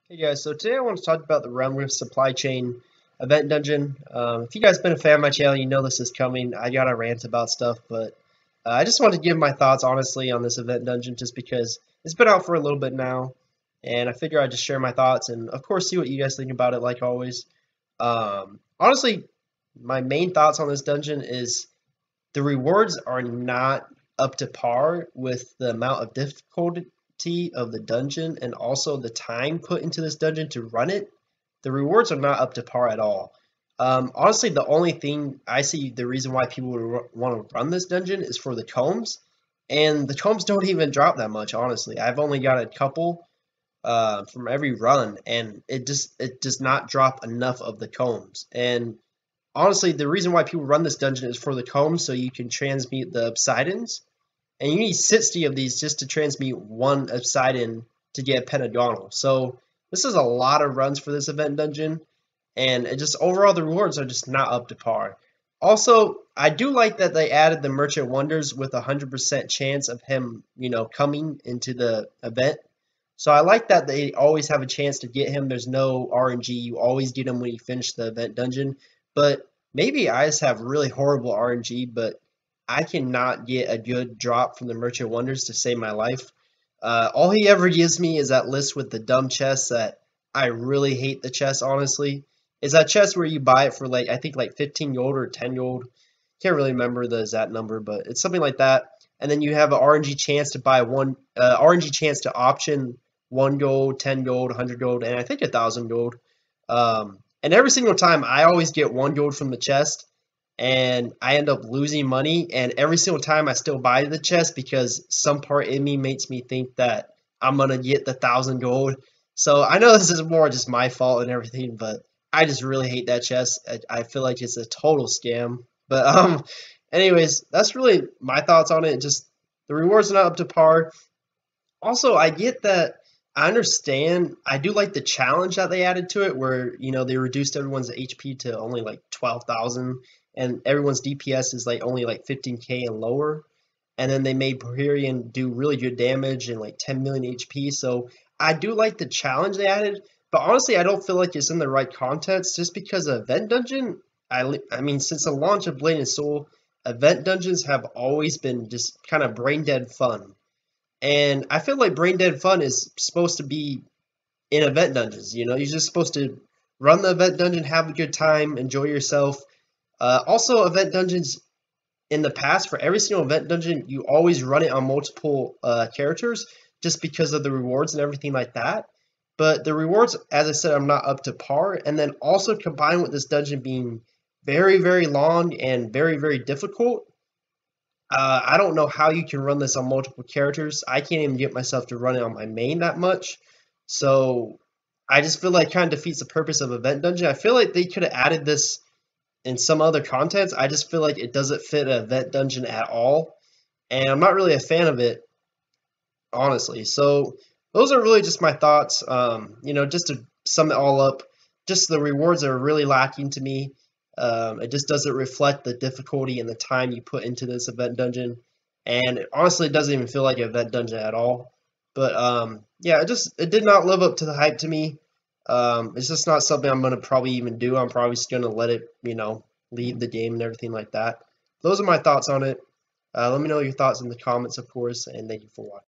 Hey guys, so today I want to talk about the Realmrift Supply Chain event dungeon. If you guys been a fan of my channel, you know this is coming. I got a rant about stuff, but I just wanted to give my thoughts honestly on this event dungeon just because it's been out for a little bit now, and I figure I'd just share my thoughts and of course see what you guys think about it like always. Honestly, my main thoughts on this dungeon is the rewards are not up to par with the amount of difficulty of the dungeon and also the time put into this dungeon to run it. The rewards are not up to par at all. Honestly, the only thing I see the reason why people would want to run this dungeon is for the combs, and the combs don't even drop that much. Honestly, I've only got a couple from every run, and it does not drop enough of the combs. And honestly, the reason why people run this dungeon is for the combs, so you can transmute the obsidens. And you need 60 of these just to transmute one obsidian to get a pentagonal. So this is a lot of runs for this event dungeon, and it just overall the rewards are just not up to par. Also, I do like that they added the Merchant Wonders with a 100% chance of him, coming into the event. So I like that they always have a chance to get him. There's no RNG. You always get him when you finish the event dungeon. But maybe I just have really horrible RNG, but I cannot get a good drop from the Merchant Wonders to save my life. All he ever gives me is that list with the dumb chests that I really hate the chest, honestly. Is that chest where you buy it for like, I think like 15 gold or 10 gold. Can't really remember the exact number, but it's something like that. And then you have an RNG chance to buy RNG chance to option 1 gold, 10 gold, 100 gold, and I think 1,000 gold. And every single time I always get 1 gold from the chest, and I end up losing money, and every single time I still buy the chest because some part in me makes me think that I'm gonna get the 1,000 gold. So I know this is more just my fault and everything, but I just really hate that chest. I feel like it's a total scam. But anyways, that's really my thoughts on it. Just the rewards are not up to par. Also, I get that. I understand. I do like the challenge that they added to it, where they reduced everyone's HP to only like 12,000, and everyone's DPS is like only like 15k and lower. And then they made Proherian do really good damage and like 10 million HP. So I do like the challenge they added, but honestly, I don't feel like it's in the right context just because Event Dungeon. I mean, since the launch of Blade and Soul, Event Dungeons have always been just kind of brain dead fun. And I feel like brain dead fun is supposed to be in event dungeons. You're just supposed to run the event dungeon, have a good time, enjoy yourself. Also, event dungeons in the past, for every single event dungeon, you always run it on multiple characters just because of the rewards and everything like that. But the rewards, as I said, are not up to par. And then also combined with this dungeon being very, very long and very, very difficult, I don't know how you can run this on multiple characters. I can't even get myself to run it on my main that much. So I just feel like it kind of defeats the purpose of Event Dungeon. I feel like they could have added this in some other contents. I just feel like it doesn't fit an Event Dungeon at all. And I'm not really a fan of it, honestly. So those are really just my thoughts. Just to sum it all up, just the rewards are really lacking to me. It just doesn't reflect the difficulty and the time you put into this event dungeon, and honestly, it doesn't even feel like an event dungeon at all. But yeah, it did not live up to the hype to me. It's just not something I'm gonna probably even do. I'm probably just gonna let it, leave the game and everything like that. Those are my thoughts on it. Let me know your thoughts in the comments, of course, and thank you for watching.